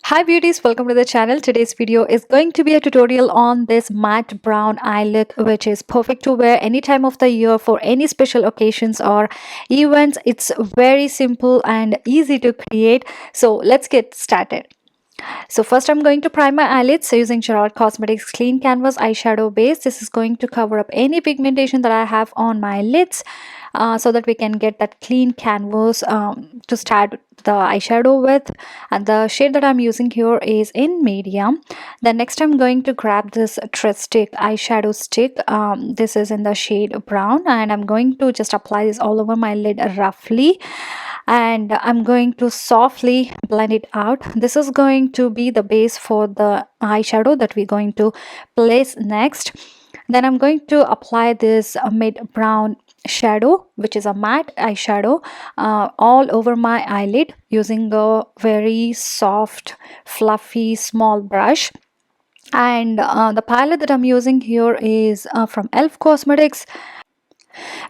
Hi beauties, welcome to the channel. Today's video is going to be a tutorial on this matte brown eye look, which is perfect to wear any time of the year for any special occasions or events. It's very simple and easy to create. So let's get started. So first I'm going to prime my eyelids using GERARD Cosmetics Clean Canvas Eyeshadow Base. This is going to cover up any pigmentation that I have on my lids so that we can get that clean canvas to start the eyeshadow with. And the shade that I'm using here is in medium. Then next I'm going to grab this stick, eyeshadow stick. This is in the shade brown, and I'm going to just apply this all over my lid roughly, and I'm going to softly blend it out. This is going to be the base for the eyeshadow that we're going to place next. Then I'm going to apply this mid brown shadow, which is a matte eyeshadow, all over my eyelid using a very soft fluffy small brush. And the palette that I'm using here is from e.l.f. Cosmetics.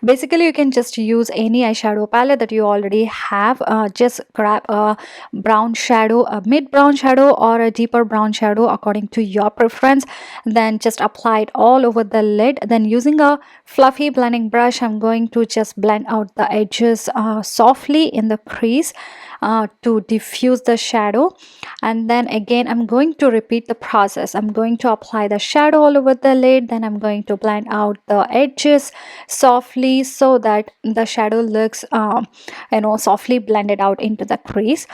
Basically you can just use any eyeshadow palette that you already have. Just grab a brown shadow, a mid brown shadow or a deeper brown shadow according to your preference, then just apply it all over the lid. Then using a fluffy blending brush, I'm going to just blend out the edges softly in the crease to diffuse the shadow. And then again I'm going to repeat the process. I'm going to apply the shadow all over the lid, then I'm going to blend out the edges softly so that the shadow looks softly blended out into the crease.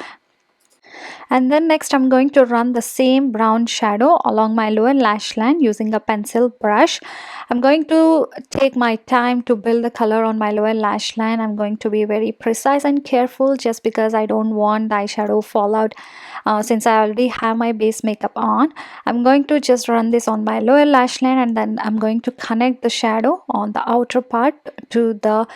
And then next I'm going to run the same brown shadow along my lower lash line using a pencil brush. I'm going to take my time to build the color on my lower lash line. I'm going to be very precise and careful just because I don't want the eyeshadow fallout since I already have my base makeup on. I'm going to just run this on my lower lash line, and then I'm going to connect the shadow on the outer part to the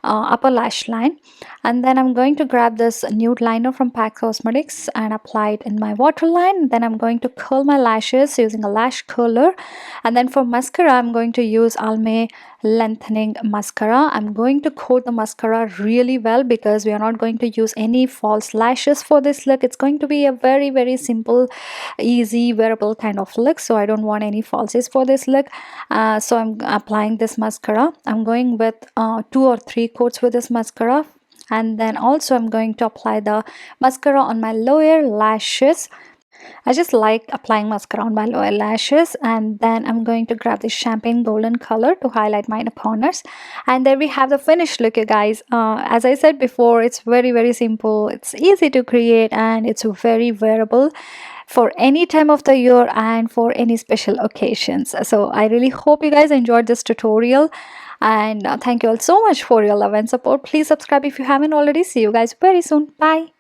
upper lash line. And then I'm going to grab this nude liner from PAC Cosmetics and apply it in my waterline. Then I'm going to curl my lashes using a lash curler. And then for mascara, I'm going to use Almay lengthening mascara. I'm going to coat the mascara really well because we are not going to use any false lashes for this look. It's going to be a very simple, easy, wearable kind of look, so I don't want any falsies for this look. So I'm applying this mascara. I'm going with 2 or 3 coats with this mascara. And then also I'm going to apply the mascara on my lower lashes. I just like applying mascara on my lower lashes. And then I'm going to grab this champagne golden color to highlight my inner corners. And there we have the finished look, you guys. As I said before, it's very simple, it's easy to create, and it's very wearable for any time of the year and for any special occasions. So I really hope you guys enjoyed this tutorial, and thank you all so much for your love and support. Please subscribe if you haven't already. See you guys very soon. Bye.